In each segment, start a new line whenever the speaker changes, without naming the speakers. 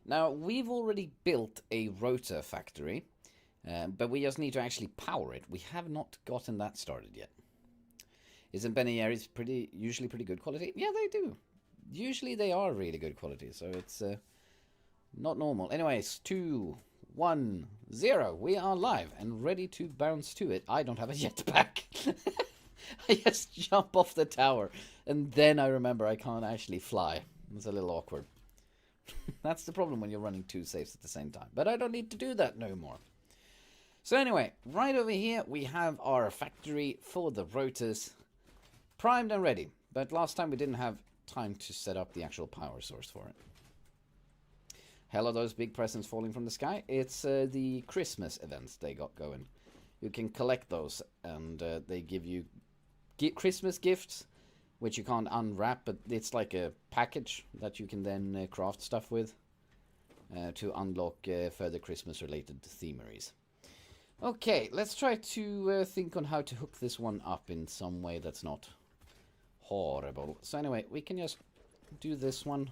Now, we've already built a rotor factory, but we just need to actually power it. We have not gotten that started yet. Isn't Ben & Jerry's usually pretty good quality? Yeah, they do. Usually they are really good quality, so it's not normal. Anyways, 2, 1, 0. We are live and ready to bounce to it. I don't have a jetpack. I just jump off the tower, and then I remember I can't actually fly. It's a little awkward. That's the problem when you're running two saves at the same time. But I don't need to do that no more. So anyway, right over here we have our factory for the rotors primed and ready. But last time we didn't have time to set up the actual power source for it. Hell are those big presents falling from the sky? It's the Christmas events they got going. You can collect those, and they give you Christmas gifts, which you can't unwrap, but it's like a package that you can then craft stuff with to unlock further Christmas-related themeries. Okay, let's try to think on how to hook this one up in some way that's not horrible. So anyway, we can just do this one.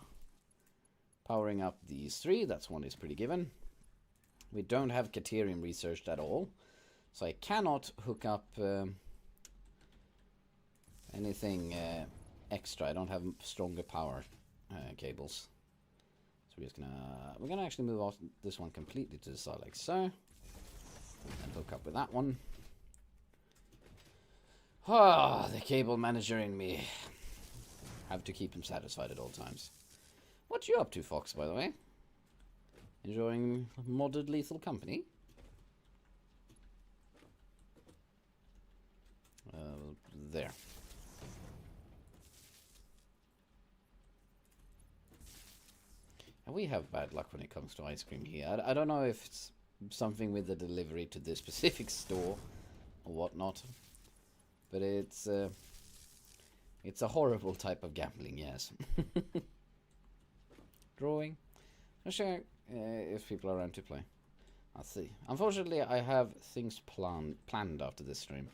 Powering up these three, that's one is pretty given. We don't have Caterium researched at all, so I cannot hook up anything extra. I don't have stronger power cables. So we're gonna actually move off this one completely to the side like so, and hook up with that one. Ah, the cable manager in me. Have to keep him satisfied at all times. What you up to, Fox, by the way? Enjoying modded Lethal Company? There. And we have bad luck when it comes to ice cream here. I don't know if it's something with the delivery to this specific store or whatnot, but it's a horrible type of gambling, yes. Drawing. I'm sure if people are around to play. I'll see. Unfortunately, I have things planned after this stream.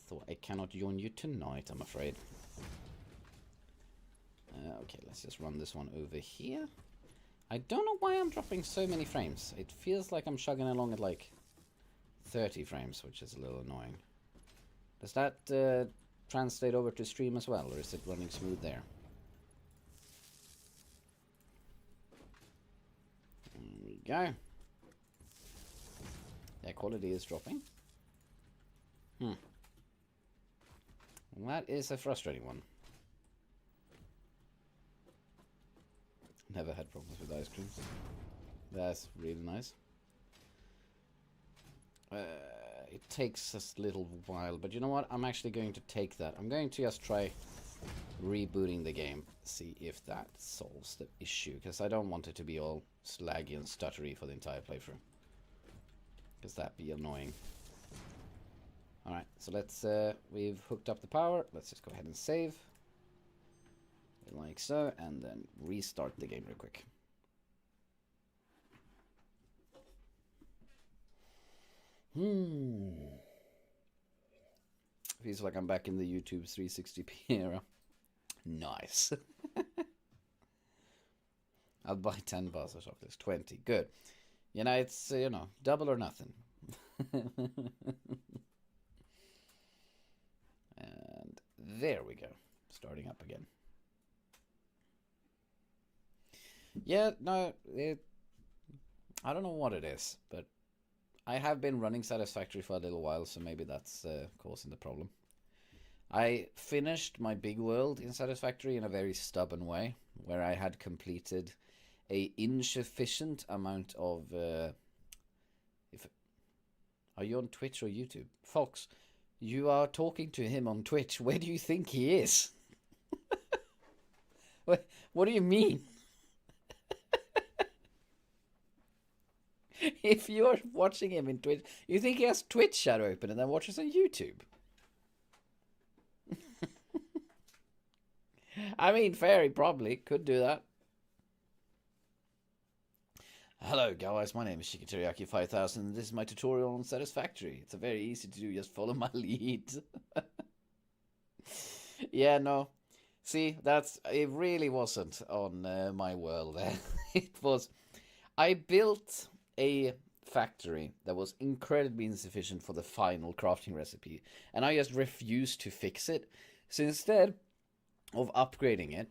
Thought I cannot join you tonight, I'm afraid. Okay, let's just run this one over here. I don't know why I'm dropping so many frames. It feels like I'm chugging along at like 30 frames, which is a little annoying. Does that translate over to stream as well, or is it running smooth there? There we go. Yeah, quality is dropping. That is a frustrating one. Never had problems with ice cream. That's really nice. It takes a little while, but you know what? I'm actually going to take that. I'm going to just try rebooting the game, see if that solves the issue, because I don't want it to be all slaggy and stuttery for the entire playthrough, because that'd be annoying. Alright, so let's we've hooked up the power. Let's just go ahead and save like so, and then restart the game real quick. Feels like I'm back in the YouTube 360p era. Nice. I'll buy 10 bars of chocolates. 20. Good. You know, it's, you know, double or nothing. And there we go. Starting up again. Yeah, no, I don't know what it is, but I have been running Satisfactory for a little while, so maybe that's causing the problem. I finished my big world in Satisfactory in a very stubborn way, where I had completed a insufficient amount of... Are you on Twitch or YouTube? Fox, you are talking to him on Twitch. Where do you think he is? What do you mean? If you're watching him in Twitch, you think he has Twitch chat open and then watches on YouTube? I mean, fair, he probably could do that. Hello guys, my name is Shikateriyaki5000 and this is my tutorial on Satisfactory. It's a very easy to do, just follow my lead. Yeah, no. See, it really wasn't on my world there. It was... I built a factory that was incredibly insufficient for the final crafting recipe, and I just refused to fix it. So instead of upgrading it,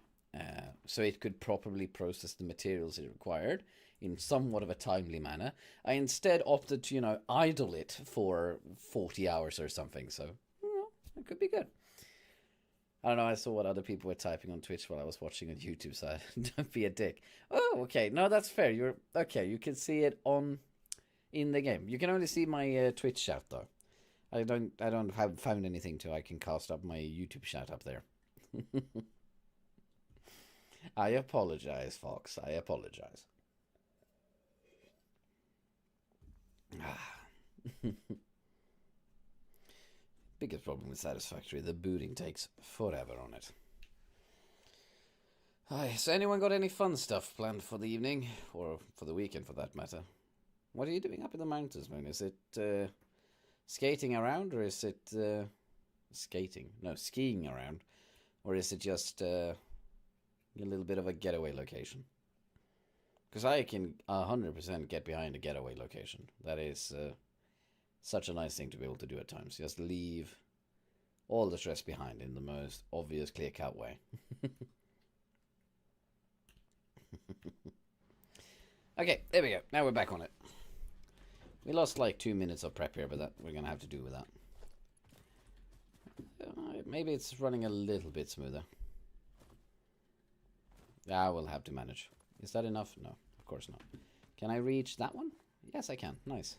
so it could properly process the materials it required in somewhat of a timely manner, I instead opted to, idle it for 40 hours or something. So, it could be good. I don't know, I saw what other people were typing on Twitch while I was watching on YouTube, so don't be a dick. Oh, okay, no, that's fair. You can see it in the game. You can only see my Twitch shout, though. I don't have found anything I can cast up my YouTube shout up there. I apologize, Fox. I apologize. Biggest problem with Satisfactory, the booting takes forever on it. Hi, so anyone got any fun stuff planned for the evening? Or for the weekend, for that matter? What are you doing up in the mountains, man? Is it skating around, or is it skiing around? Or is it just a little bit of a getaway location? Because I can 100% get behind a getaway location. That is such a nice thing to be able to do at times. Just leave all the stress behind in the most obvious, clear-cut way. Okay, there we go. Now we're back on it. We lost like 2 minutes of prep here, but that we're going to have to do with that. Maybe it's running a little bit smoother. Yeah, we'll have to manage. Is that enough? No, of course not. Can I reach that one? Yes, I can. Nice.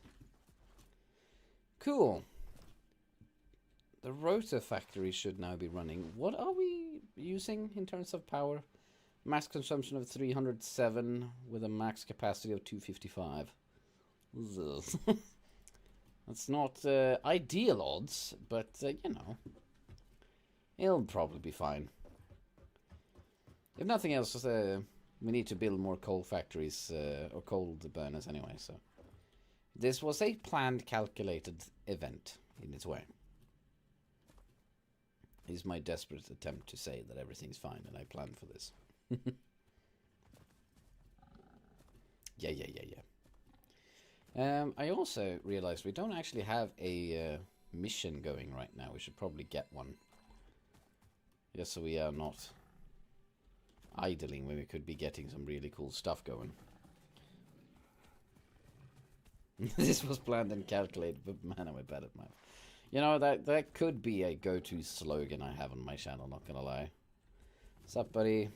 Cool. The rotor factory should now be running. What are we using in terms of power? Max consumption of 307 with a max capacity of 255. That's not ideal odds, but it'll probably be fine. If nothing else, we need to build more coal factories or coal burners anyway. So this was a planned, calculated event in its way. It's my desperate attempt to say that everything's fine and I planned for this. Yeah. I also realized we don't actually have a mission going right now. We should probably get one. Just so we are not idling when we could be getting some really cool stuff going. This was planned and calculated, but man, am I bad at math. That could be a go-to slogan I have on my channel, not gonna lie. What's up, buddy?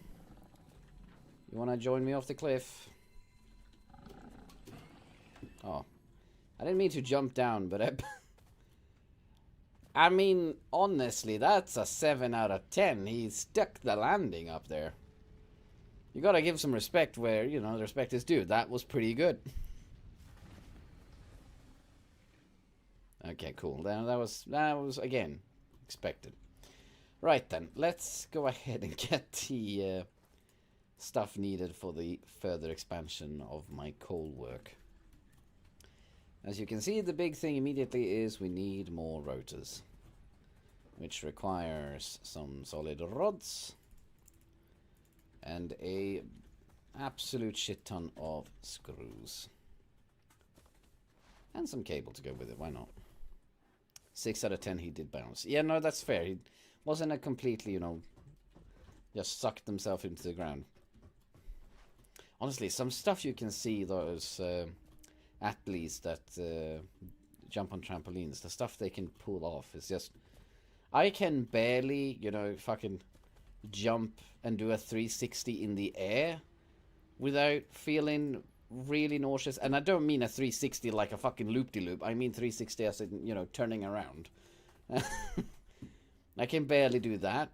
You wanna join me off the cliff? Oh. I didn't mean to jump down, but I mean, honestly, that's a 7 out of 10. He stuck the landing up there. You gotta give some respect where, the respect is due. That was pretty good. Okay, cool. Then that was again expected. Right then, let's go ahead and get the stuff needed for the further expansion of my coal work. As you can see, the big thing immediately is we need more rotors, which requires some solid rods and a absolute shit ton of screws and some cable to go with it. Why not? 6 out of 10 he did bounce. Yeah, no, that's fair. He wasn't a completely, just sucked himself into the ground. Honestly, some stuff you can see, those athletes that jump on trampolines, the stuff they can pull off is just... I can barely, fucking jump and do a 360 in the air without feeling really nauseous. And I don't mean a 360 like a fucking loop-de-loop. I mean 360 as in, turning around. I can barely do that.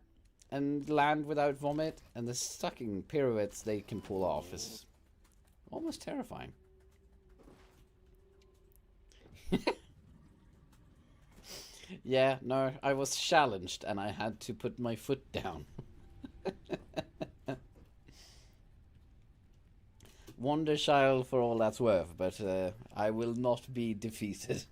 And land without vomit. And the sucking pirouettes they can pull off is almost terrifying. Yeah, no, I was challenged and I had to put my foot down. Wonderchild for all that's worth, but I will not be defeated.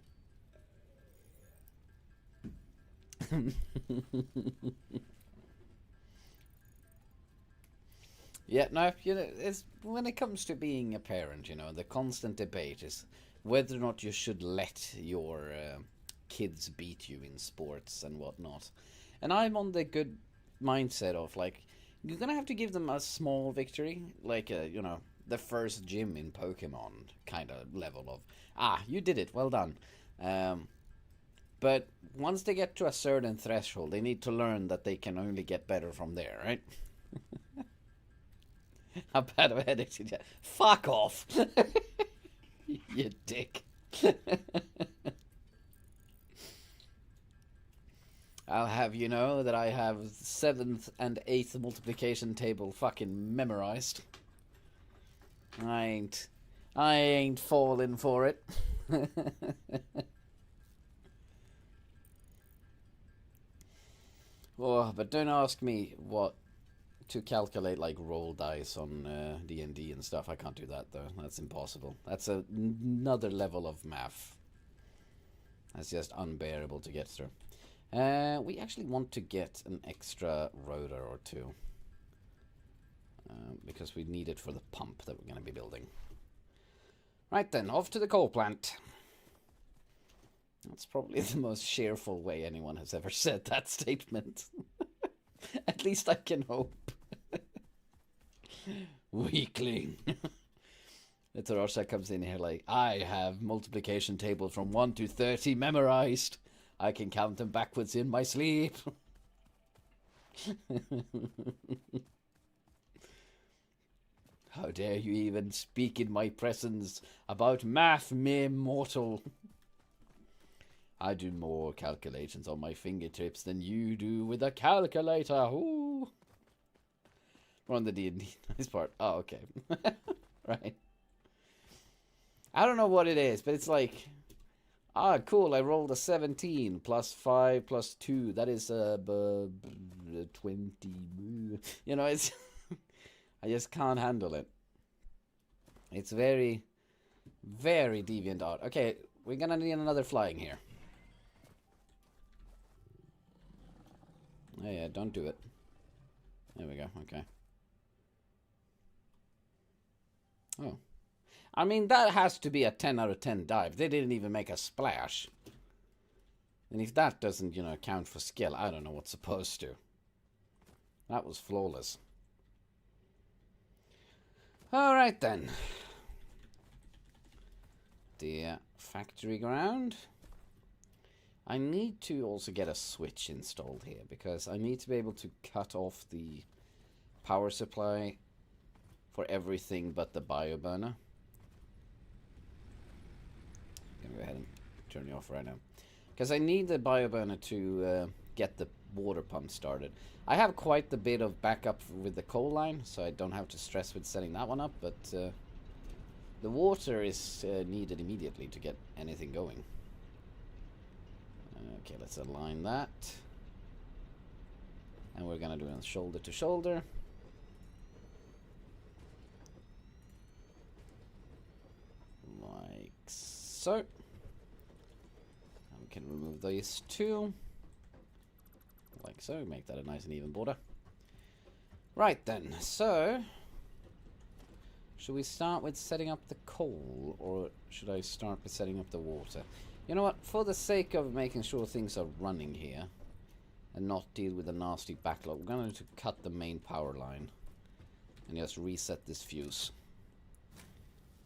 Yeah, no, you know, it's when it comes to being a parent, you know, the constant debate is whether or not you should let your kids beat you in sports and whatnot. And I'm on the good mindset of like, you're gonna have to give them a small victory, like you know, the first gym in Pokemon kind of level of, you did it, well done. Um, but once they get to a certain threshold, they need to learn that they can only get better from there, right? How bad of a headache did you? Fuck off, you dick. I'll have you know that I have 7th and 8th multiplication table fucking memorized. I ain't falling for it. Oh, but don't ask me what to calculate like roll dice on D&D and stuff. I can't do that though. That's impossible. That's another level of math. That's just unbearable to get through. We actually want to get an extra rotor or two. Because we need it for the pump that we're going to be building. Right then, off to the coal plant. That's probably the most cheerful way anyone has ever said that statement. At least I can hope. Weakling. The Tarosha comes in here like, I have multiplication tables from 1 to 30 memorized. I can count them backwards in my sleep. How dare you even speak in my presence about math, mere mortal? I do more calculations on my fingertips than you do with a calculator. Ooh. We're on the D&D nice part. Oh, okay. Right. I don't know what it is, but it's like, cool, I rolled a 17 plus 5 plus 2. That is 20. You know, it's... I just can't handle it. It's very, very deviant art. Okay, we're gonna need another flying here. Oh yeah, don't do it. There we go, okay. Oh. I mean, that has to be a 10 out of 10 dive. They didn't even make a splash. And if that doesn't, you know, count for skill, I don't know what's supposed to. That was flawless. Alright then. The factory ground. I need to also get a switch installed here because I need to be able to cut off the power supply for everything but the bioburner. I'm gonna go ahead and turn it off right now because I need the bioburner to get the water pump started. I have quite the bit of backup with the coal line, so I don't have to stress with setting that one up, but the water is needed immediately to get anything going. Okay, let's align that. And we're gonna do it shoulder to shoulder. Like so. And we can remove these two. Like so, make that a nice and even border. Right then, so should we start with setting up the coal, or should I start with setting up the water? You know what, for the sake of making sure things are running here and not deal with a nasty backlog, we're going to cut the main power line and just reset this fuse.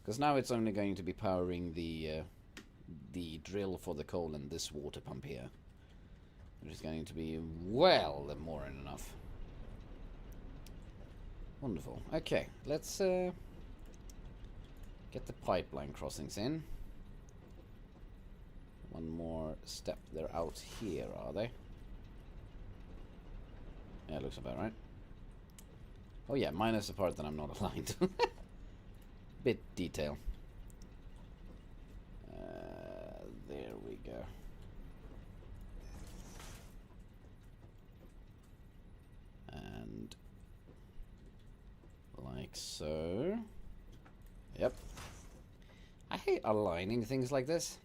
Because now it's only going to be powering the drill for the coal and this water pump here, which is going to be well more than enough. Wonderful. Okay, let's get the pipeline crossings in. One more step. They're out here, are they? Yeah, looks about right. Oh yeah, minus the part that I'm not aligned. Bit detail. There we go. And like so. Yep. I hate aligning things like this.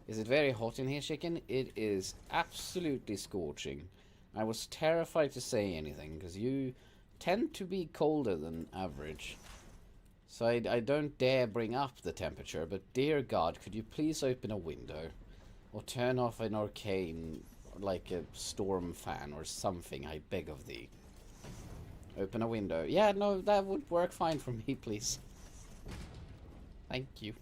Is it very hot in here, chicken? It is absolutely scorching. I was terrified to say anything because you tend to be colder than average. So I don't dare bring up the temperature, but dear God, could you please open a window? Or turn off an arcane, like a storm fan or something, I beg of thee. Open a window. Yeah, no, that would work fine for me, please. Thank you.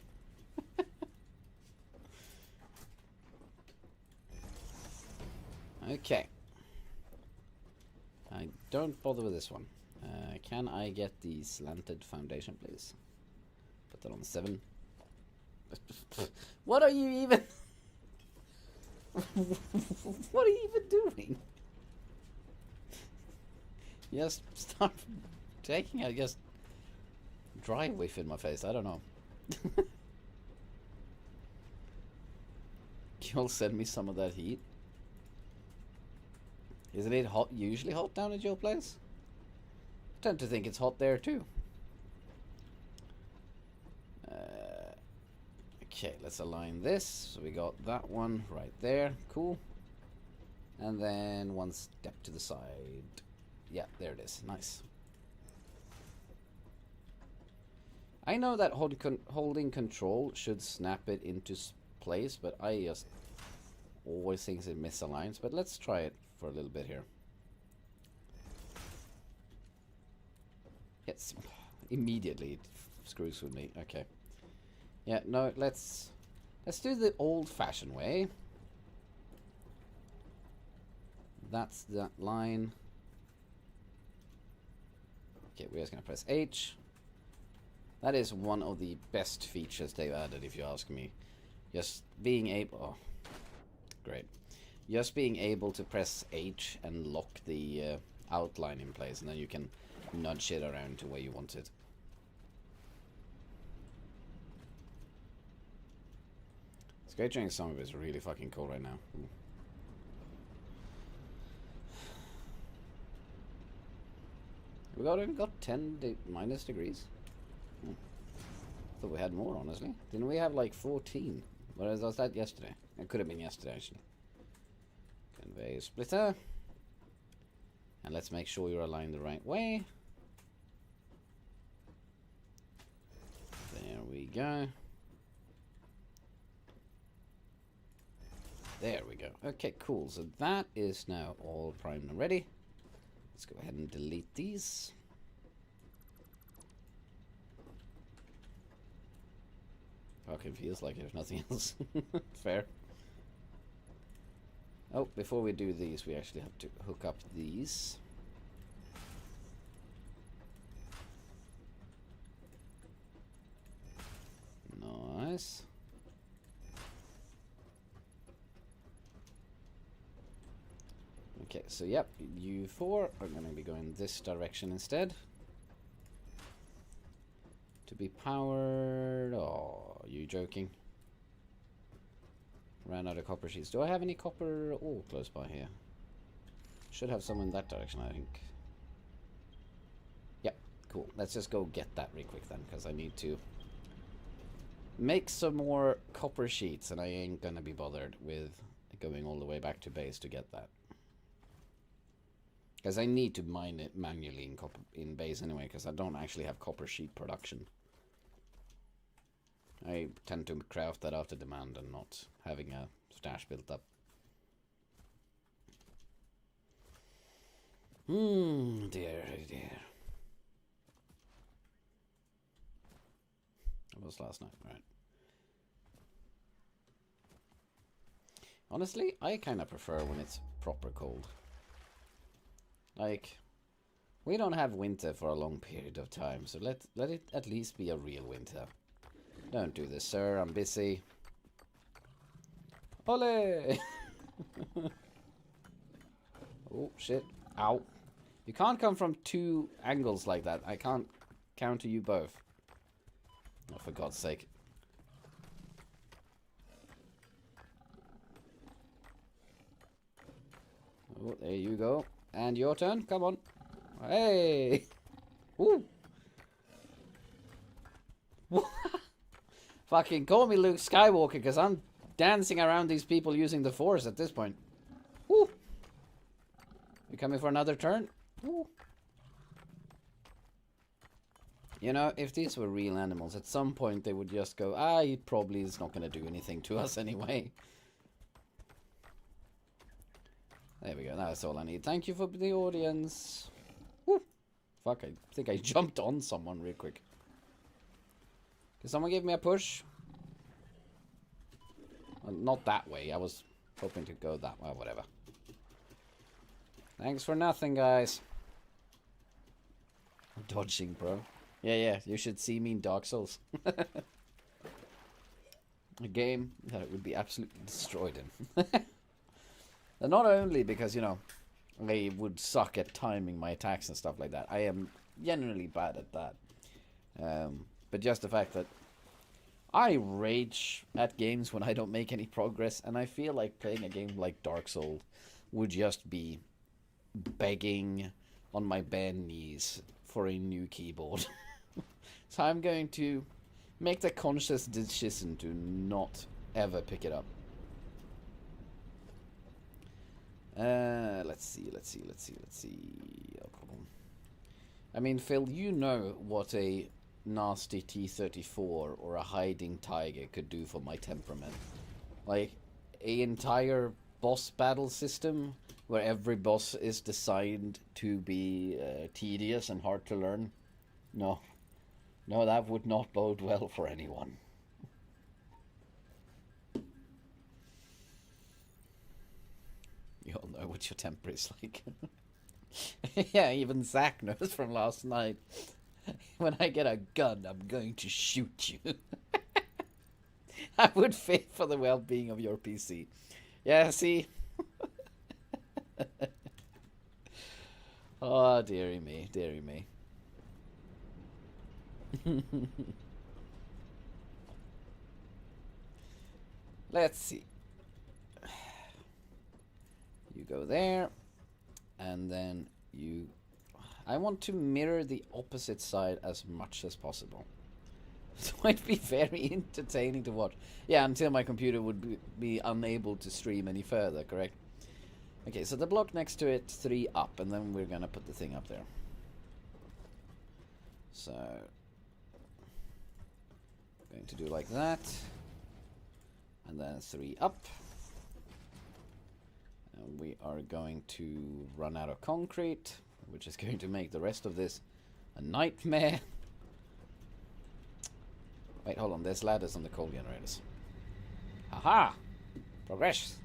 Okay. I don't bother with this one. Can I get the slanted foundation, please? Put that on 7. What are you even... What are you even doing? Just start taking, I guess, dry whiff in my face. I don't know. You'll send me some of that heat. Isn't it hot? Usually hot down at your place? I tend to think it's hot there too. Okay, let's align this. So we got that one right there. Cool. And then one step to the side. Yeah, there it is. Nice. I know that holding control should snap it into place, but I just always think it misaligns. But let's try it for a little bit here. Yes, immediately it screws with me. Okay. Yeah, no, let's do the old-fashioned way. That's that line. Okay, we're just gonna press H. That is one of the best features they've added, if you ask me. Just being able... Oh, great. Just being able to press H and lock the outline in place, and then you can nudge it around to where you want it. Skate during summer is really fucking cold right now. We got 10 minus degrees. Thought we had more, honestly. Didn't we have like 14? What was that yesterday? It could have been yesterday, actually. Conveyor splitter. And let's make sure you're aligned the right way. There we go. There we go. Okay, cool. So that is now all primed and ready. Let's go ahead and delete these. Fucking feels like it, if nothing else. Fair. Oh, before we do these, we actually have to hook up these. Nice. Okay, so yep, you 4 are going to be going this direction instead. To be powered... Oh, are you joking? Ran out of copper sheets. Do I have any copper ore close by here? Should have some in that direction, I think. Yep, cool. Let's just go get that real quick then, because I need to make some more copper sheets, and I ain't gonna be bothered with going all the way back to base to get that. Because I need to mine it manually in base anyway, because I don't actually have copper sheet production. I tend to craft that after demand and not having a stash built up. Dear, dear. That was last night, right? Honestly, I kind of prefer when it's proper cold. Like, we don't have winter for a long period of time, so let it at least be a real winter. Don't do this, sir. I'm busy. Ole! Oh, shit. Ow. You can't come from 2 angles like that. I can't counter you both. Oh, for God's sake. Oh, there you go. And your turn. Come on. Hey! Ooh! Fucking call me Luke Skywalker, because I'm dancing around these people using the Force at this point. Woo! You coming for another turn? Woo! You know, if these were real animals, at some point they would just go, he probably is not going to do anything to us anyway. There we go, that's all I need. Thank you for the audience. Woo. Fuck, I think I jumped on someone real quick. Can someone give me a push? Well, not that way, I was hoping to go that way, whatever. Thanks for nothing, guys. Dodging, bro. Yeah, you should see me in Dark Souls. A game that would be absolutely destroyed in. And not only because, you know, I would suck at timing my attacks and stuff like that. I am generally bad at that. But just the fact that I rage at games when I don't make any progress, and I feel like playing a game like Dark Souls would just be begging on my bare knees for a new keyboard. So I'm going to make the conscious decision to not ever pick it up. Let's see. I mean, Phil, you know what a nasty T-34 or a hiding tiger could do for my temperament. Like, an entire boss battle system where every boss is designed to be tedious and hard to learn. No, that would not bode well for anyone. You all know what your temper is like. Yeah, even Zach knows from last night. When I get a gun, I'm going to shoot you. I would fear for the well-being of your PC. Yeah, see? Oh, dearie me, dearie me. Let's see. You go there, and then you... I want to mirror the opposite side as much as possible. It might be very entertaining to watch. Yeah, until my computer would be unable to stream any further, correct? Okay, so the block next to it, 3 up, and then we're gonna put the thing up there. So... going to do like that. And then 3 up. And we are going to run out of concrete, which is going to make the rest of this a nightmare. Wait, hold on. There's ladders on the coal generators. Aha! Progress!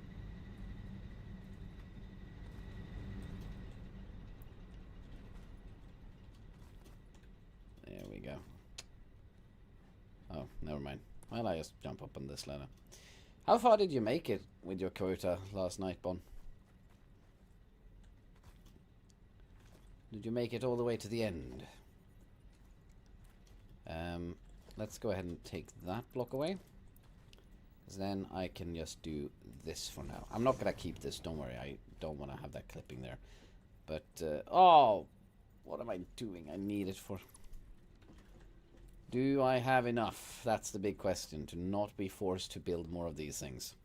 There we go. Oh, never mind. Well, I just jump up on this ladder. How far did you make it with your quota last night, Bon? Did you make it all the way to the end? Let's go ahead and take that block away. Because then I can just do this for now. I'm not going to keep this, don't worry. I don't want to have that clipping there. But, oh, what am I doing? I need it for... Do I have enough? That's the big question, to not be forced to build more of these things.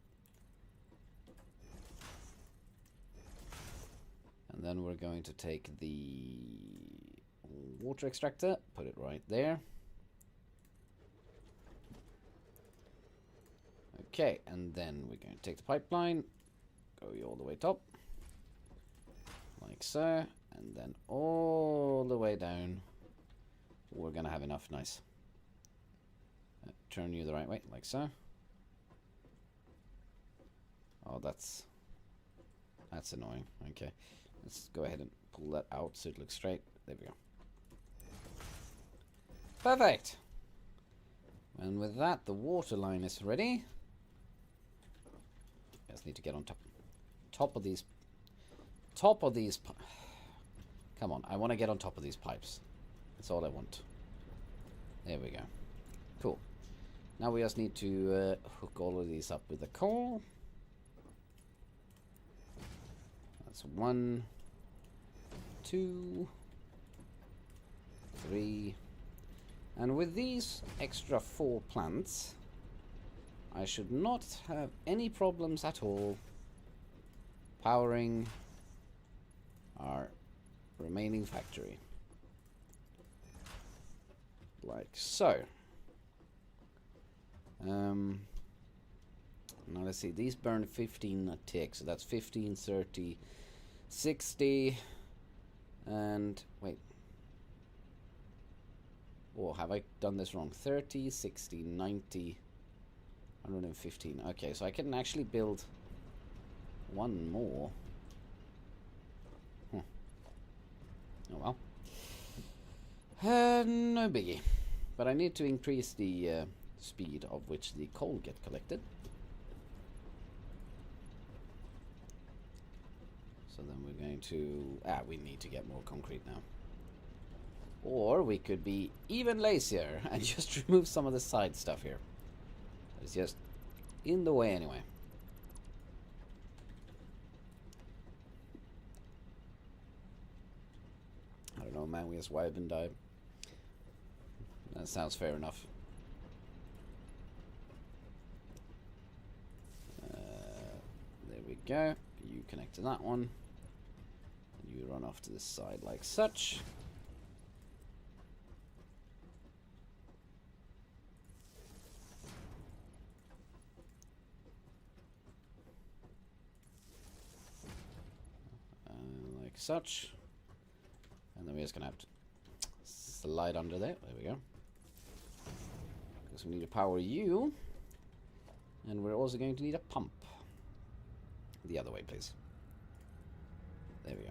And then we're going to take the water extractor, put it right there. Okay, and then we're going to take the pipeline, go all the way top, like so, and then all the way down. We're going to have enough, nice. Turn you the right way, like so. Oh, that's annoying. Okay, let's go ahead and pull that out so it looks straight. There we go. Perfect. And with that, the water line is ready. Just need to get on top of these. Come on, I want to get on top of these pipes. That's all I want. There we go. Cool. Now we just need to hook all of these up with the coal. That's 1, 2, 3. And with these extra 4 plants, I should not have any problems at all powering our remaining factory. like so. Now let's see, these burn 15 a tick, so that's 15, 30, 60, and wait. Oh, have I done this wrong? 30, 60, 90, 115. Okay, so I can actually build one more. Oh well. No biggie. But I need to increase the speed of which the coal get collected. So then we're going to... we need to get more concrete now. Or we could be even lazier and just remove some of the side stuff here. It's just in the way anyway. I don't know, man, we just wipe and die. That sounds fair enough. There we go. You connect to that one. And you run off to the side like such. Like such. And then we're just going to have to slide under there. There we go. Because we need to power you. And we're also going to need a pump. The other way, please. There we go.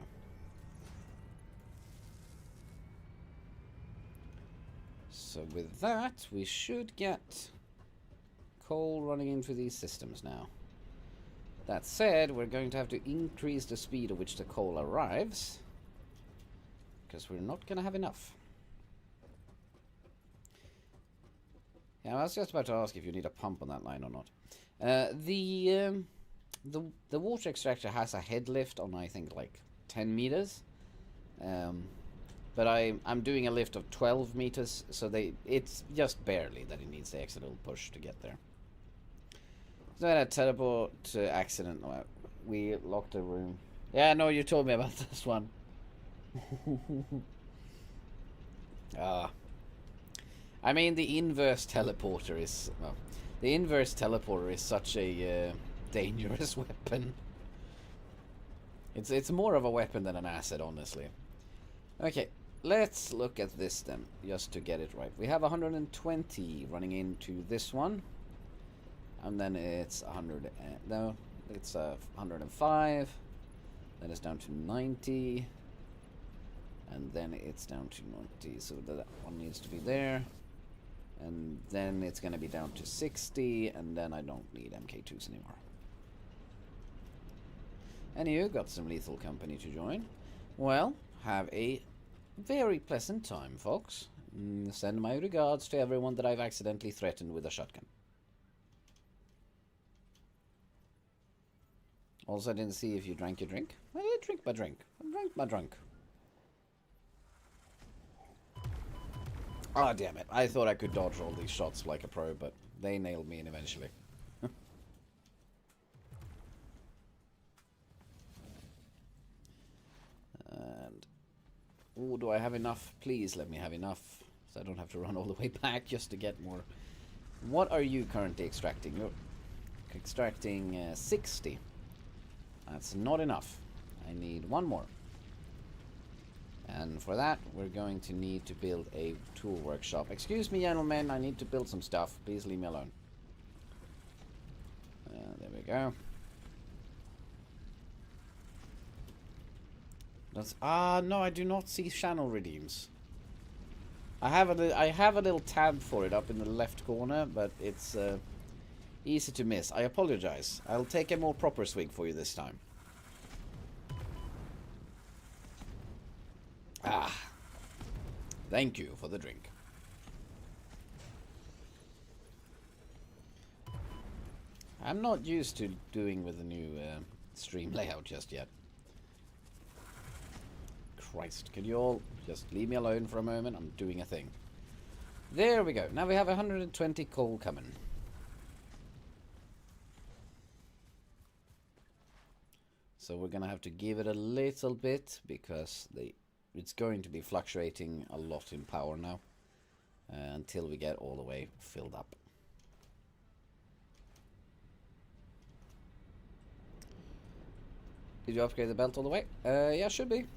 So with that, we should get coal running into these systems now. That said, we're going to have to increase the speed at which the coal arrives. Because we're not going to have enough. Yeah, I was just about to ask if you need a pump on that line or not. The water extractor has a head lift on, I think, like 10 meters. But I'm doing a lift of 12 meters, so it's just barely that it needs the extra little push to get there. So I had a teleport accident. We locked a room. Yeah, no, you told me about this one. I mean, the inverse teleporter is... Well, the inverse teleporter is such a dangerous weapon. It's more of a weapon than an asset, honestly. Okay, let's look at this then, just to get it right. We have 120 running into this one. And then it's 100... no, it's 105. Then it's down to 90. And then it's down to 90. So that one needs to be there. And then it's going to be down to 60. And then I don't need MK2s anymore. Anywho, got some lethal company to join. Well, have a very pleasant time, folks. Send my regards to everyone that I've accidentally threatened with a shotgun. Also, I didn't see if you drank your drink. I did drink my drink. I drank my drunk. Ah, damn it. I thought I could dodge all these shots like a pro, but they nailed me in eventually. And... oh, do I have enough? Please let me have enough, so I don't have to run all the way back just to get more. What are you currently extracting? You're extracting 60. That's not enough. I need one more. And for that, we're going to need to build a tool workshop. Excuse me, gentlemen, I need to build some stuff. Please leave me alone. There we go. That's... no, I do not see channel redeems. I have a little tab for it up in the left corner, but it's easy to miss. I apologize. I'll take a more proper swig for you this time. Thank you for the drink. I'm not used to doing with the new stream layout just yet. Christ, could you all just leave me alone for a moment? I'm doing a thing. There we go. Now we have 120 coal coming. So we're gonna have to give it a little bit because it's going to be fluctuating a lot in power now. until we get all the way filled up. Did you upgrade the belt all the way? Yeah, should be.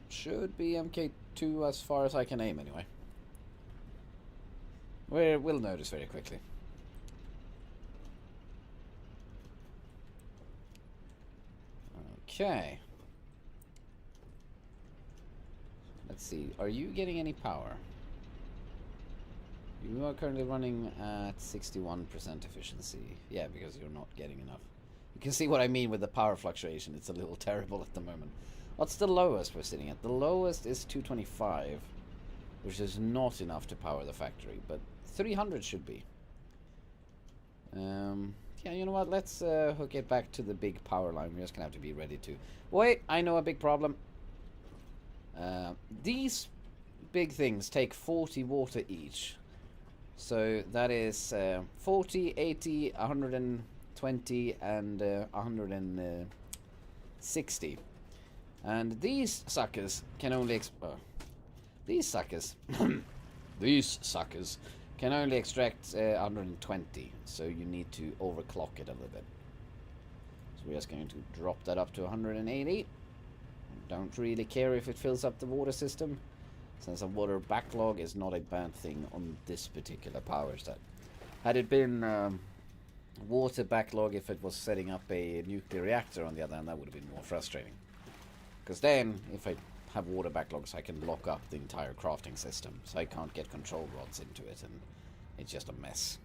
Should be MK2 as far as I can aim anyway. We'll notice very quickly. Okay. Let's see. Are you getting any power? You are currently running at 61% efficiency. Yeah, because you're not getting enough. You can see what I mean with the power fluctuation. It's a little terrible at the moment. What's the lowest we're sitting at? The lowest is 225, which is not enough to power the factory, but 300 should be. Yeah, you know what? Let's hook it back to the big power line. We're just gonna have to be ready to... Wait, I know a big problem. These big things take 40 water each. So that is 40, 80, 120, and 160. And these suckers can only... these suckers... these suckers can only extract 120. So you need to overclock it a little bit. So we're just going to drop that up to 180. Don't really care if it fills up the water system, since a water backlog is not a bad thing on this particular power set. Had it been water backlog if it was setting up a nuclear reactor on the other hand, that would have been more frustrating. Because then, if I have water backlogs, I can lock up the entire crafting system, so I can't get control rods into it, and it's just a mess.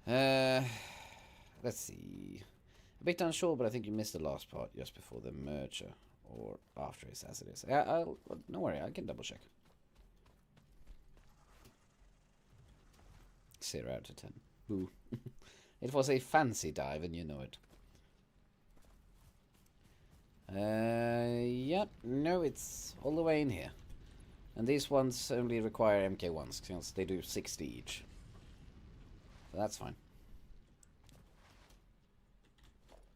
Let's see. A bit unsure, but I think you missed the last part just before the merger, or after it, as it is. Yeah, don't worry, I can double check. 0 out of 10. Ooh. It was a fancy dive, and you know it. Yep, no, it's all the way in here. And these ones only require MK1s, since they do 60 each. So that's fine.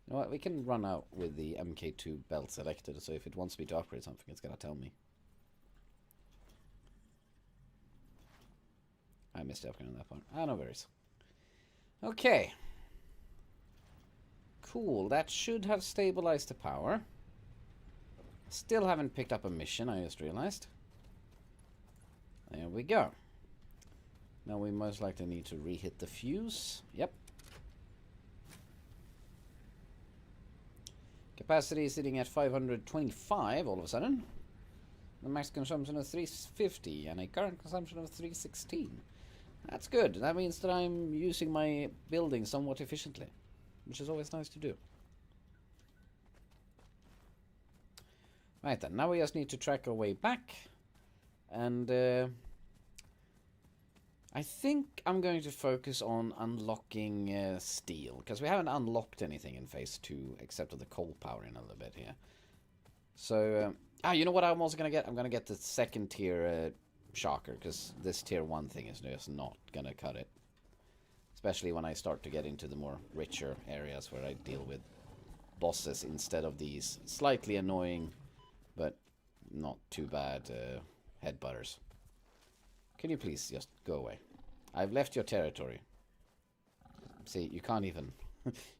You know what, we can run out with the MK2 belt selected, so if it wants me to upgrade something, it's gonna tell me. I missed the upgrade on that part. Ah, no worries. Okay. Cool, that should have stabilized the power. Still haven't picked up a mission, I just realized. There we go. Now we most likely need to re-hit the fuse. Yep. Capacity is sitting at 525 all of a sudden. The max consumption of 350 and a current consumption of 316. That's good. That means that I'm using my building somewhat efficiently, which is always nice to do. Right then, now we just need to track our way back. And I think I'm going to focus on unlocking steel, because we haven't unlocked anything in phase 2 except for the coal power in a little bit here. So, you know what I'm also going to get? I'm going to get the second tier shocker, because this tier 1 thing is just not going to cut it. Especially when I start to get into the more richer areas where I deal with bosses instead of these slightly annoying but not too bad headbutters. Can you please just go away? I've left your territory. See, you can't even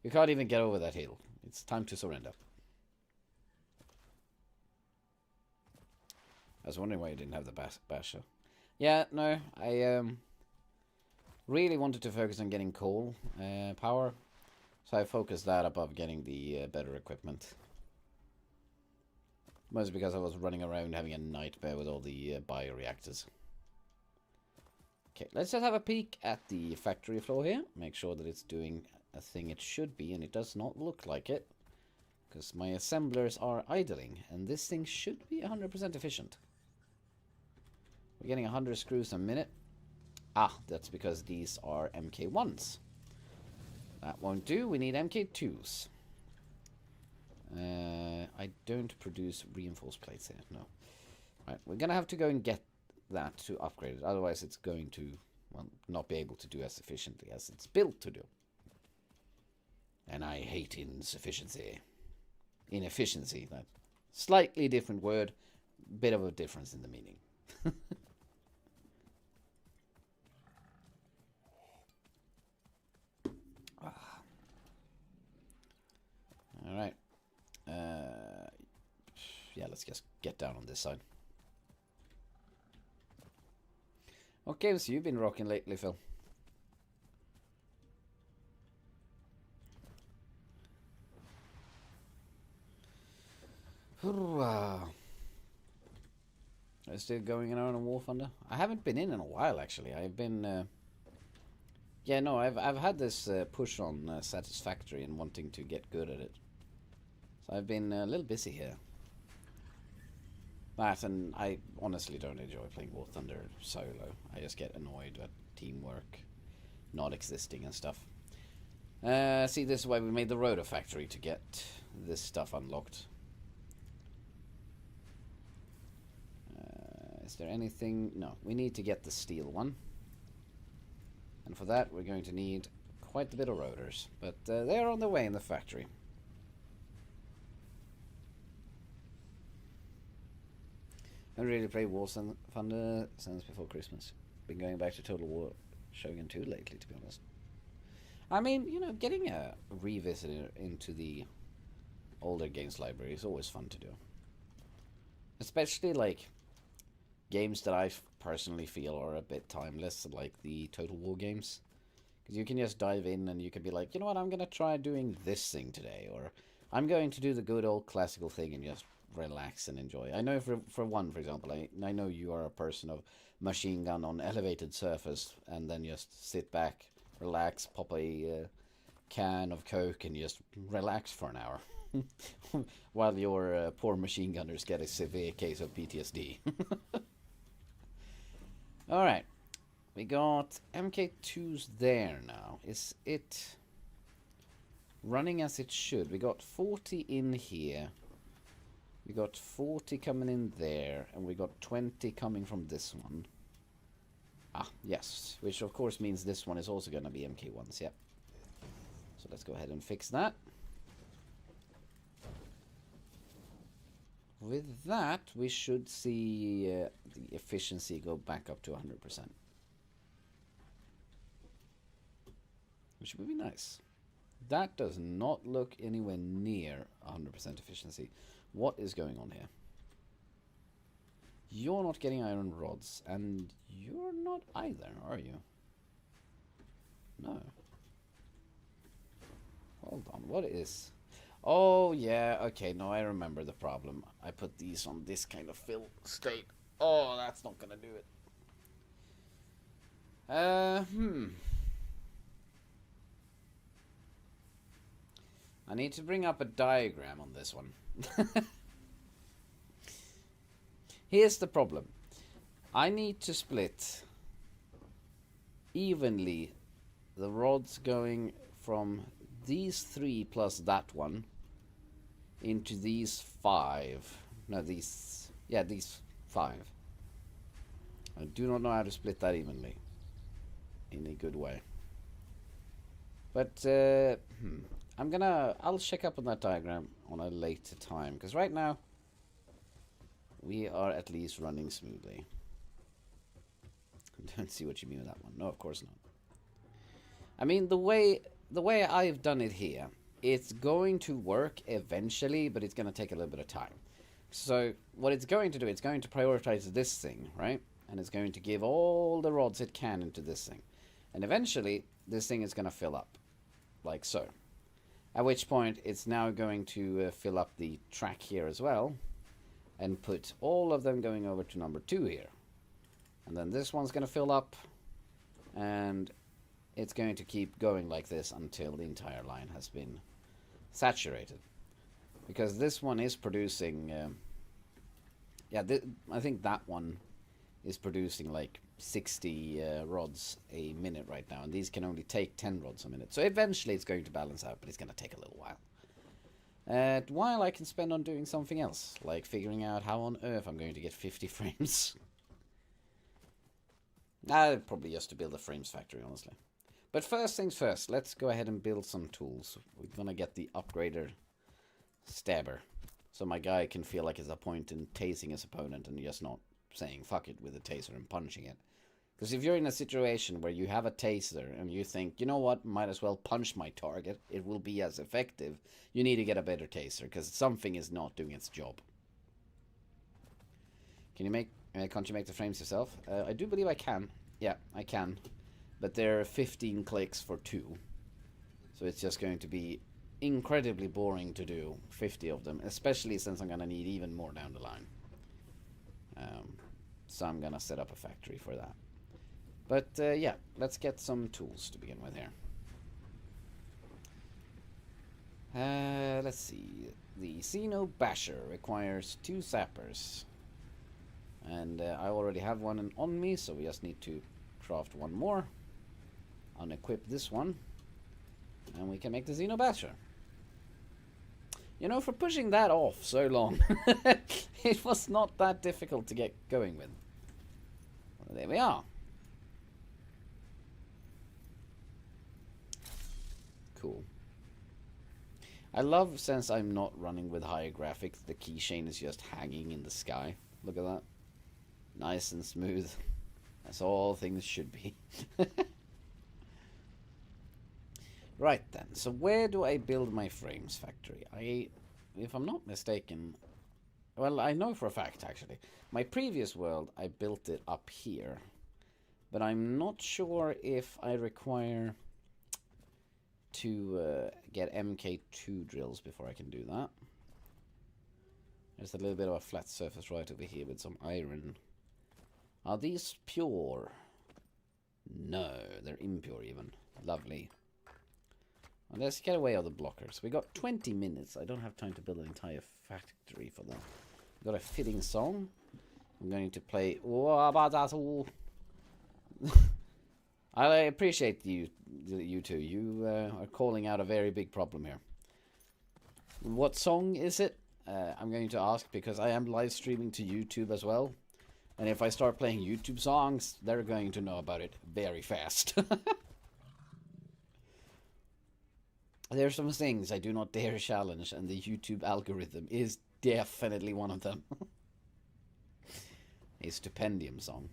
you can't even get over that hill. It's time to surrender. I was wondering why you didn't have the basher. Yeah, no, I really wanted to focus on getting coal power, so I focused that above getting the better equipment. Mostly because I was running around having a nightmare with all the bioreactors. Okay, let's just have a peek at the factory floor here. Make sure that it's doing a thing it should be, and it does not look like it. Because my assemblers are idling, and this thing should be 100% efficient. We're getting 100 screws a minute. Ah, that's because these are MK1s. That won't do, we need MK2s. I don't produce reinforced plates here, no. Right, we're gonna have to go and get that to upgrade it, otherwise it's going to, well, not be able to do as efficiently as it's built to do. And I hate insufficiency. Inefficiency, that slightly different word, bit of a difference in the meaning. All right. Yeah, let's just get down on this side. What games have you been rocking lately, Phil? I'm still going around on War Thunder. I haven't been in a while, actually. I've been... yeah, no, I've had this push on Satisfactory and wanting to get good at it. So I've been a little busy here. That, and I honestly don't enjoy playing War Thunder solo. I just get annoyed at teamwork not existing and stuff. See, this is why we made the Rotor Factory, to get this stuff unlocked. Is there anything? No, we need to get the steel one. And for that, we're going to need quite a bit of rotors. But they're on the way in the factory. I haven't really played War Thunder since before Christmas. Been going back to Total War Shogun 2 lately, to be honest. I mean, you know, getting a revisit into the older games library is always fun to do. Especially, like, games that I personally feel are a bit timeless, like the Total War games. Because you can just dive in and you can be like, you know what, I'm going to try doing this thing today. Or I'm going to do the good old classical thing and just relax and enjoy. I know for one, for example, I know you are a person of machine gun on elevated surface and then just sit back, relax, pop a can of Coke and just relax for an hour. While your poor machine gunners get a severe case of PTSD. Alright. We got MK2s there now. Is it running as it should? We got 40 in here. We got 40 coming in there. And we got 20 coming from this one. Ah, yes. Which of course means this one is also going to be MK1s, yep. So let's go ahead and fix that. With that, we should see the efficiency go back up to 100%. Which would be nice. That does not look anywhere near 100% efficiency. What is going on here? You're not getting iron rods, and you're not either, are you? No. Hold on, what is... Oh, yeah, okay, no, I remember the problem. I put these on this kind of fill state. Oh, that's not gonna do it. I need to bring up a diagram on this one. Here's the problem. I need to split evenly the rods going from these 3 plus that one into these 5. No, these 5. I do not know how to split that evenly in a good way. But I'll check up on that diagram on a later time, because right now we are at least running smoothly. Don't see what you mean with that one. No, of course not. I mean, the way I've done it here, it's going to work eventually, but it's going to take a little bit of time. So what it's going to do, it's going to prioritize this thing, right? And it's going to give all the rods it can into this thing. And eventually, this thing is going to fill up, like so. At which point, it's now going to fill up the track here as well, and put all of them going over to number 2 here. And then this one's going to fill up, and it's going to keep going like this until the entire line has been saturated. Because this one is producing... I think that one is producing like 60 rods a minute right now. And these can only take 10 rods a minute. So eventually it's going to balance out, but it's going to take a little while. While I can spend on doing something else, like figuring out how on earth I'm going to get 50 frames. Probably just to build a frames factory, honestly. But first things first, let's go ahead and build some tools. We're gonna get the upgrader stabber. So my guy can feel like it's a point in tasing his opponent and just not saying fuck it with a taser and punching it. Because if you're in a situation where you have a taser and you think, you know what, might as well punch my target, it will be as effective, you need to get a better taser because something is not doing its job. Can you make, can't you make the frames yourself? I do believe I can. Yeah, I can. But they're 15 clicks for 2. So it's just going to be incredibly boring to do 50 of them, especially since I'm going to need even more down the line. So I'm going to set up a factory for that. But yeah, let's get some tools to begin with here. Let's see. The Xeno Basher requires 2 sappers. And I already have one on me, so we just need to craft one more. Unequip this one. And we can make the Xeno Basher. You know, for pushing that off so long, it was not that difficult to get going with. Well, there we are. Cool. I love, since I'm not running with higher graphics, the keychain is just hanging in the sky. Look at that. Nice and smooth. That's all things should be. Right then, so where do I build my frames factory? If I'm not mistaken, well, I know for a fact actually. My previous world, I built it up here. But I'm not sure if I require to get MK2 drills before I can do that. There's a little bit of a flat surface right over here with some iron. Are these pure? No, they're impure even. Lovely. Well, let's get away all the blockers. We got 20 minutes. I don't have time to build an entire factory for them. Got a fitting song. I'm going to play. I appreciate you two. You are calling out a very big problem here. What song is it? I'm going to ask because I am live streaming to YouTube as well. And if I start playing YouTube songs, they're going to know about it very fast. There are some things I do not dare challenge, and the YouTube algorithm is definitely one of them. A Stupendium song.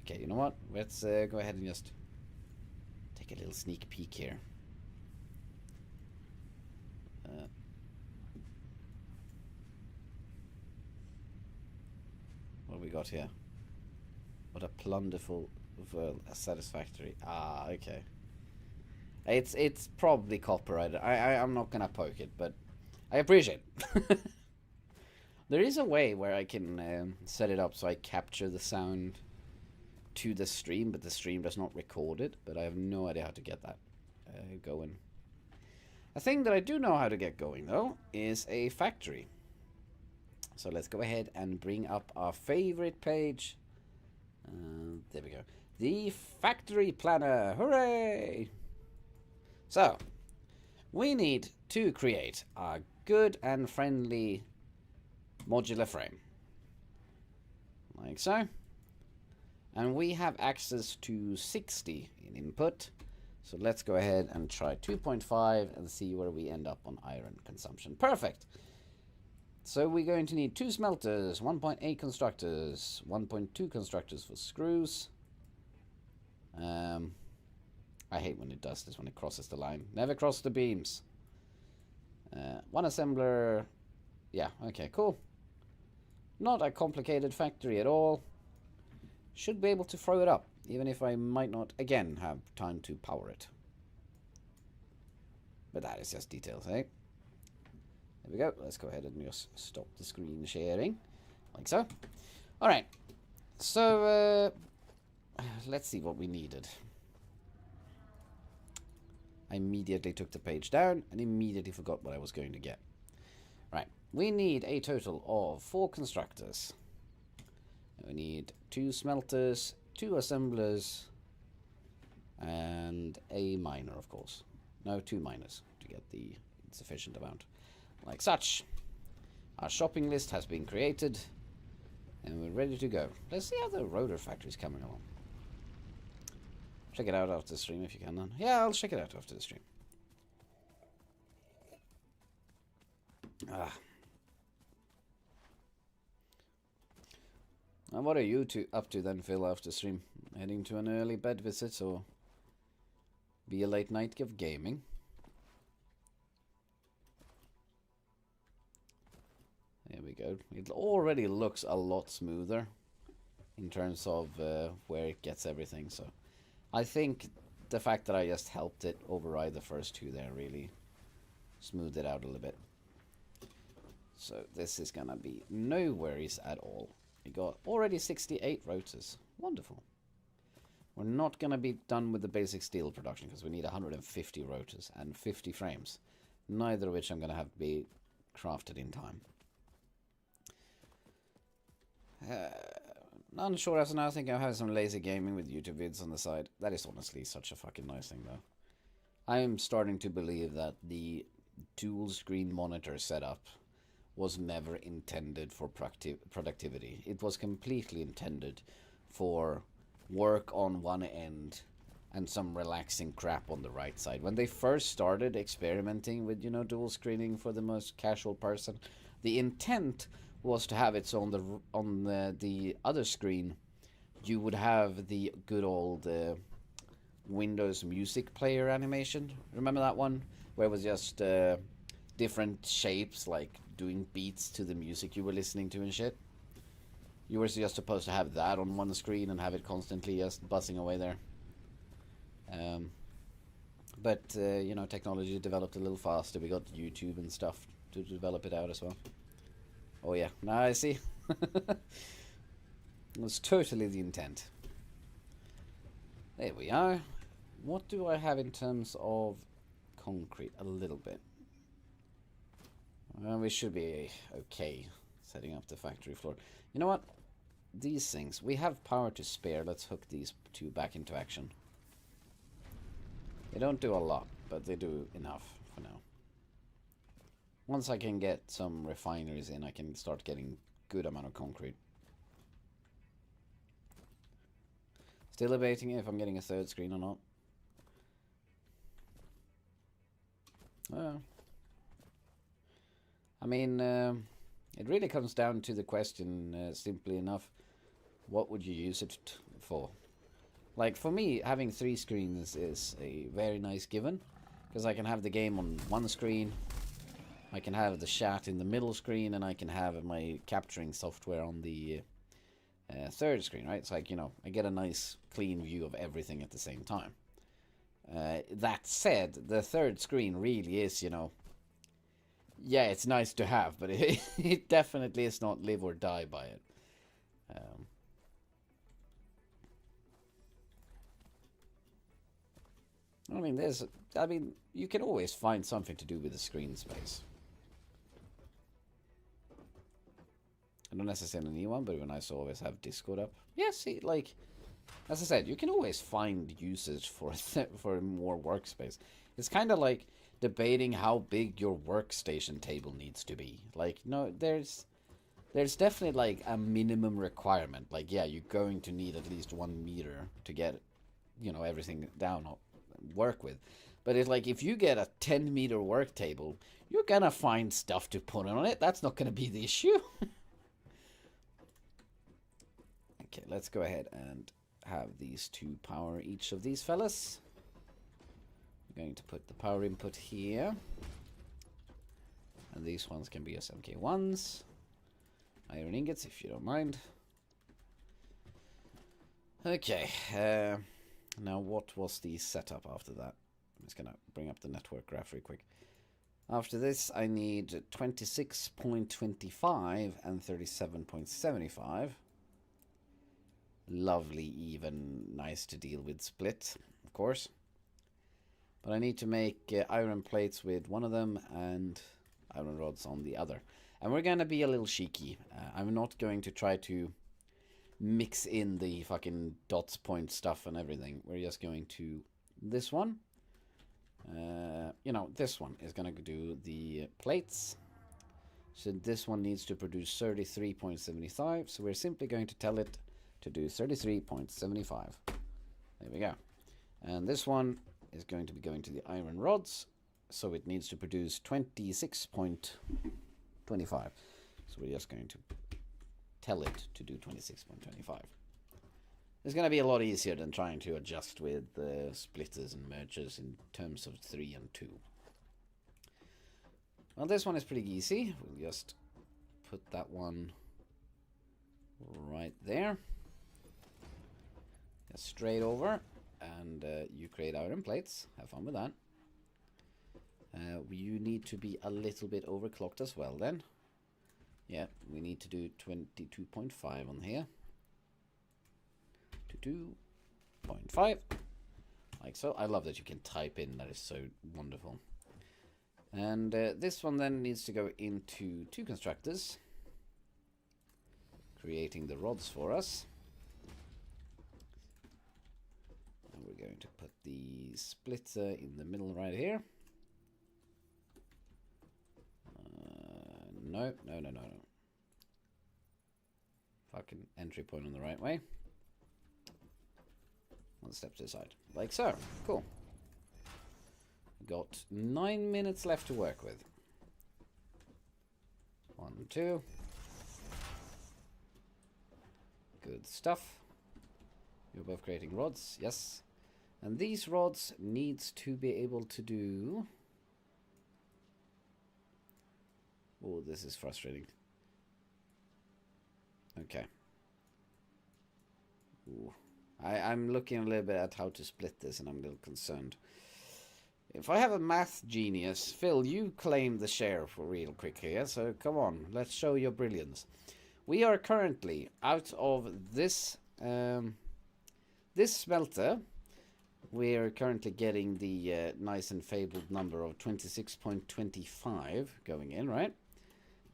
Okay, you know what? Let's go ahead and just take a little sneak peek here. What have we got here? What a plunderful world, Satisfactory. Ah, okay. It's probably copyrighted. I'm not gonna poke it, but I appreciate it. There is a way where I can set it up so I capture the sound to the stream, but the stream does not record it. But I have no idea how to get that going. A thing that I do know how to get going, though, is a factory. So let's go ahead and bring up our favorite page. There we go. The Factory Planner. Hooray! So, we need to create a good and friendly modular frame. Like so. And we have access to 60 in input. So let's go ahead and try 2.5 and see where we end up on iron consumption. Perfect! So we're going to need 2 smelters, 1.8 constructors, 1.2 constructors for screws. I hate when it does this, when it crosses the line. Never cross the beams. 1 assembler. Yeah, okay, cool. Not a complicated factory at all. Should be able to throw it up, even if I might not, again, have time to power it. But that is just details, eh? There we go. Let's go ahead and just stop the screen sharing. Like so. Alright. So, let's see what we needed. I immediately took the page down and immediately forgot what I was going to get. Right. We need a total of 4 constructors. We need 2 smelters, 2 assemblers, and a miner, of course. No, 2 miners to get the sufficient amount. Like such. Our shopping list has been created, and we're ready to go. Let's see how the rotor factory is coming along. Check it out after the stream if you can then. Yeah, I'll check it out after the stream. Ah. And what are you up to then, Phil, after stream? Heading to an early bed visit or be a late night of gaming? There we go. It already looks a lot smoother in terms of where it gets everything. So I think the fact that I just helped it override the first two there really smoothed it out a little bit. So this is gonna be no worries at all. We got already 68 rotors. Wonderful. We're not gonna be done with the basic steel production because we need 150 rotors and 50 frames. Neither of which I'm gonna have to be crafted in time. Unsure as of now, I think I'm having some lazy gaming with YouTube vids on the side. That is honestly such a fucking nice thing though. I am starting to believe that the dual screen monitor setup was never intended for productivity. It was completely intended for work on one end and some relaxing crap on the right side. When they first started experimenting with, you know, dual screening for the most casual person, the intent was to have it so on the other screen you would have the good old Windows music player animation. Remember that one where it was just different shapes like doing beats to the music you were listening to and shit? You were just supposed to have that on one screen and have it constantly just buzzing away there. But you know, technology developed a little faster. We got YouTube and stuff to develop it out as well. Oh yeah, now I see. It was totally the intent. There we are. What do I have in terms of concrete? A little bit. Well, we should be okay setting up the factory floor. You know what? These things, we have power to spare. Let's hook these two back into action. They don't do a lot, but they do enough for now. Once I can get some refineries in, I can start getting good amount of concrete. Still debating if I'm getting a third screen or not. I mean, it really comes down to the question, simply enough, what would you use it for? Like, for me, having 3 screens is a very nice given, because I can have the game on one screen, I can have the chat in the middle screen, and I can have my capturing software on the third screen, right? It's like, you know, I get a nice clean view of everything at the same time. That said, the third screen really is, you know, yeah, it's nice to have, but it definitely is not live or die by it. I mean, you can always find something to do with the screen space. I don't necessarily need one, but it would be nice to always have Discord up. Yeah, see, like, as I said, you can always find usage for more workspace. It's kind of like debating how big your workstation table needs to be. Like, no, there's definitely like a minimum requirement. Like, yeah, you're going to need at least 1 meter to get, you know, everything down work with. But it's like, if you get a 10-meter work table, you're gonna find stuff to put on it. That's not gonna be the issue. Okay, let's go ahead and have these two power each of these fellas. I'm going to put the power input here. And these ones can be SMK1s. Iron ingots, if you don't mind. Okay, now what was the setup after that? I'm just gonna bring up the network graph real quick. After this, I need 26.25 and 37.75. Lovely, even, nice to deal with split, of course. But I need to make iron plates with one of them and iron rods on the other. And we're gonna be a little cheeky. I'm not going to try to mix in the fucking dots, point stuff and everything. We're just going to this one. You know, this one is gonna do the plates. So this one needs to produce 33.75. So we're simply going to tell it to do 33.75. There we go. And this one is going to be going to the iron rods. So it needs to produce 26.25. 25. So we're just going to tell it to do 26.25. It's going to be a lot easier than trying to adjust with splitters and mergers in terms of 3 and 2. Well, this one is pretty easy. We'll just put that one right there. Just straight over, and you create iron plates. Have fun with that. You need to be a little bit overclocked as well then. Yeah, we need to do 22.5 on here. 22.5. Like so. I love that you can type in. That is so wonderful. And this one then needs to go into 2 constructors, creating the rods for us. And we're going to put the splitter in the middle right here. No. Fucking entry point on the right way. 1 step to the side. Like so. Cool. Got 9 minutes left to work with. 1, 2. Good stuff. You're both creating rods. Yes. And these rods needs to be able to do... Oh, this is frustrating. Okay. Ooh. I'm looking a little bit at how to split this, and I'm a little concerned. If I have a math genius, Phil, you claim the share for real quick here, so come on, let's show your brilliance. We are currently out of this this smelter. We're currently getting the nice and fabled number of 26.25 going in, right?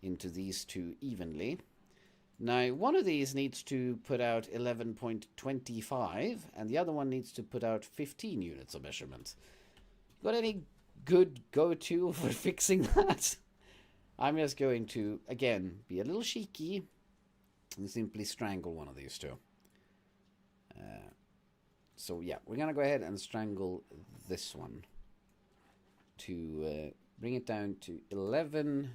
Into these 2 evenly. Now, one of these needs to put out 11.25, and the other one needs to put out 15 units of measurement. Got any good go-to for fixing that? I'm just going to, again, be a little cheeky and simply strangle one of these 2. So, yeah, we're going to go ahead and strangle this one to bring it down to 11.25.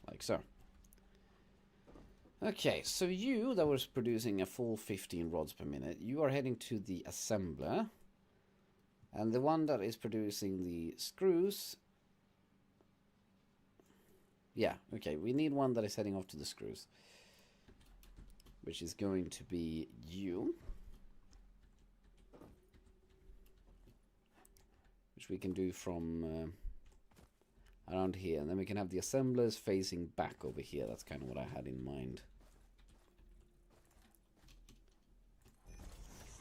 Like so. Okay, so you, that was producing a full 15 rods per minute, you are heading to the assembler. And the one that is producing the screws... Yeah, okay, we need one that is heading off to the screws. Which is going to be you. Which we can do from... around here, and then we can have the assemblers facing back over here. That's kind of what I had in mind.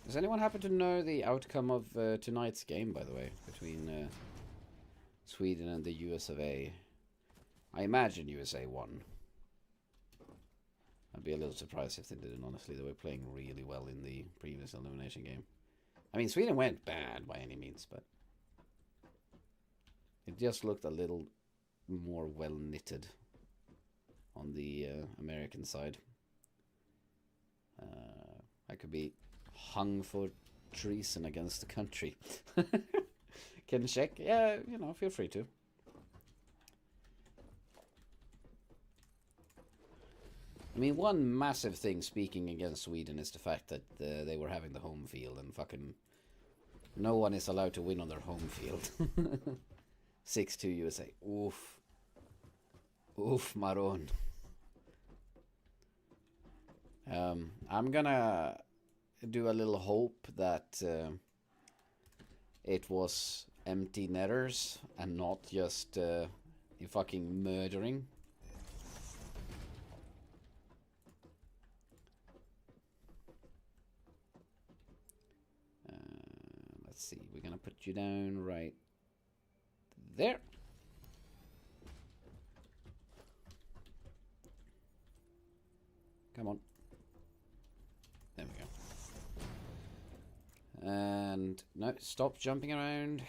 Does anyone happen to know the outcome of tonight's game, by the way, between Sweden and the US of A? I imagine USA won. I'd be a little surprised if they didn't, honestly. They were playing really well in the previous elimination game. I mean, Sweden went bad by any means, but it just looked a little more well knitted on the American side. I could be hung for treason against the country. Can check? Yeah, you know, feel free to. I mean, one massive thing speaking against Sweden is the fact that they were having the home field, and fucking no one is allowed to win on their home field. 6-2 USA. Oof. Oof, Maron. I'm gonna do a little hope that it was empty netters and not just fucking murdering. Let's see, we're gonna put you down right there. Come on. There we go. And no, stop jumping around.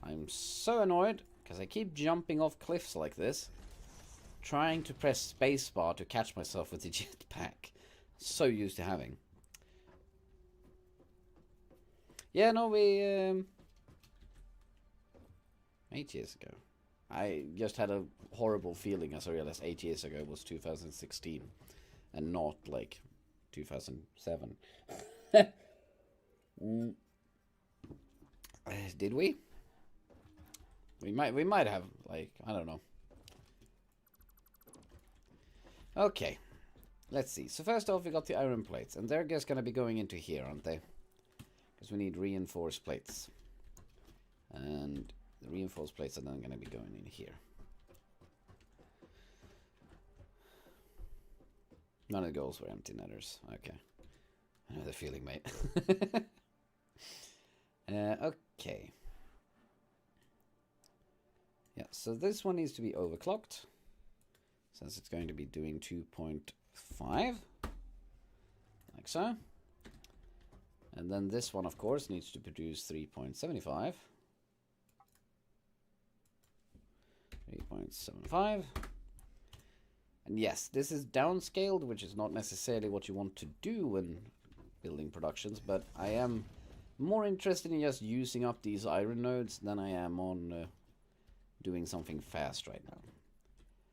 I'm so annoyed because I keep jumping off cliffs like this, trying to press spacebar to catch myself with the jetpack. So used to having. Yeah, no, 8 years ago. I just had a horrible feeling as I realized 8 years ago was 2016 and not like 2007. Did we? We might have, like, I don't know. Okay. Let's see. So first off, we got the iron plates, and they're just going to be going into here, aren't they? Because we need reinforced plates. And the reinforced plates are then going to be going in here. None of the goals were empty netters. Okay. I know the feeling, mate. Okay. Yeah, so this one needs to be overclocked. Since it's going to be doing 2.5. Like so. And then this one, of course, needs to produce 3.75. 3.75. And yes, this is downscaled, which is not necessarily what you want to do when building productions, but I am more interested in just using up these iron nodes than I am on doing something fast right now.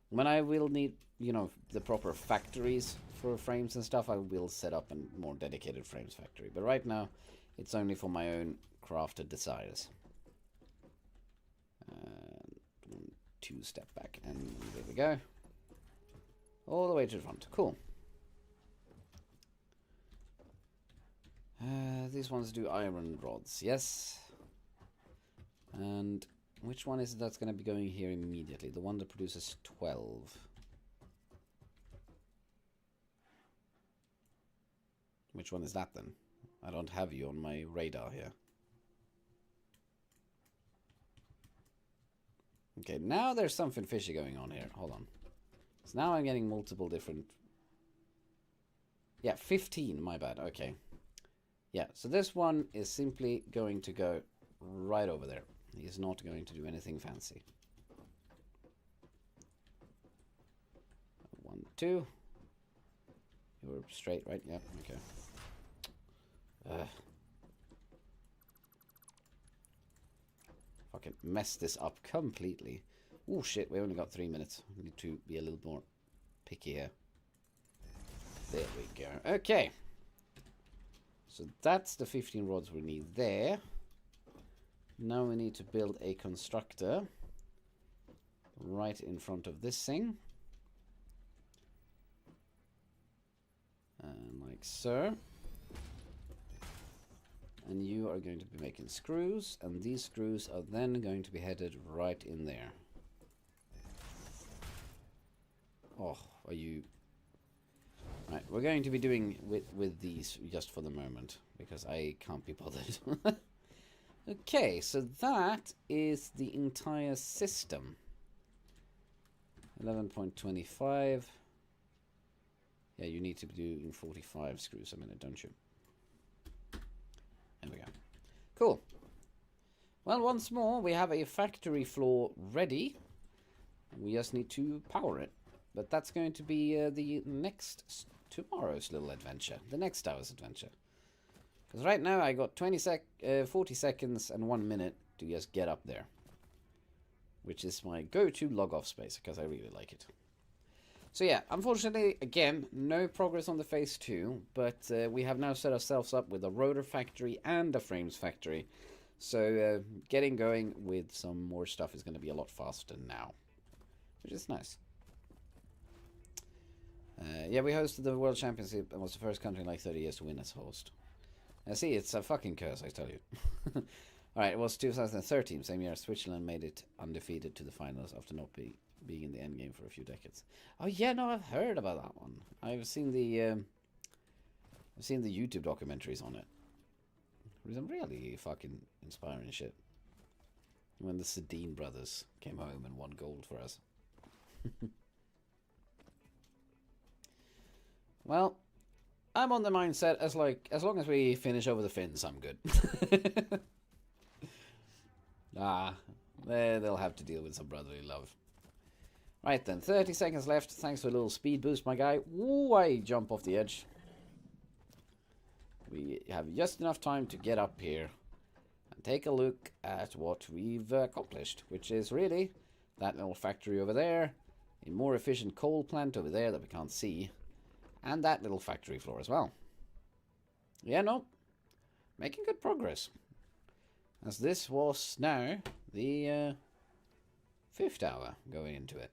When I will need, you know, the proper factories for frames and stuff, I will set up a more dedicated frames factory. But right now, it's only for my own crafted desires. 2 step back, and there we go. All the way to the front. Cool. These ones do iron rods, yes. And which one is it that's going to be going here immediately? The one that produces 12. Which one is that then? I don't have you on my radar here. Okay, now there's something fishy going on here. Hold on. So now I'm getting multiple different... Yeah, 15, my bad. Okay. Yeah, so this one is simply going to go right over there. He's not going to do anything fancy. 1, 2. You're straight, right? Yep, okay. Fucking mess this up completely. Oh shit, we only got 3 minutes. We need to be a little more picky here. There we go. Okay. So that's the 15 rods we need there. Now we need to build a constructor right in front of this thing. And like so. And you are going to be making screws, and these screws are then going to be headed right in there. Oh, are you... Right, we're going to be doing with these just for the moment, because I can't be bothered. Okay, so that is the entire system. 11.25. Yeah, you need to be doing 45 screws a minute, don't you? There we go. Cool. Well, once more, we have a factory floor ready. We just need to power it. But that's going to be the next tomorrow's little adventure. The next hour's adventure. Because right now I got 40 seconds and 1 minute to just get up there. Which is my go-to log-off space, because I really like it. So yeah, unfortunately, again, no progress on the phase 2, but we have now set ourselves up with a rotor factory and a frames factory. So getting going with some more stuff is going to be a lot faster now, which is nice. Yeah, we hosted the World Championship and was the first country in like 30 years to win as host. See, it's a fucking curse, I tell you. Alright, it was 2013, same year Switzerland made it undefeated to the finals after not being in the end game for a few decades. Oh yeah, no, I've heard about that one. I've seen the YouTube documentaries on it. There's some really fucking inspiring shit. When the Sedin brothers came home and won gold for us. Well, I'm on the mindset as long as we finish over the Finns, I'm good. They'll have to deal with some brotherly love. Right then, 30 seconds left. Thanks for a little speed boost, my guy. Ooh, I jump off the edge. We have just enough time to get up here and take a look at what we've accomplished, which is really that little factory over there, a more efficient coal plant over there that we can't see, and that little factory floor as well. Yeah, no, making good progress. As this was now the 5th hour going into it.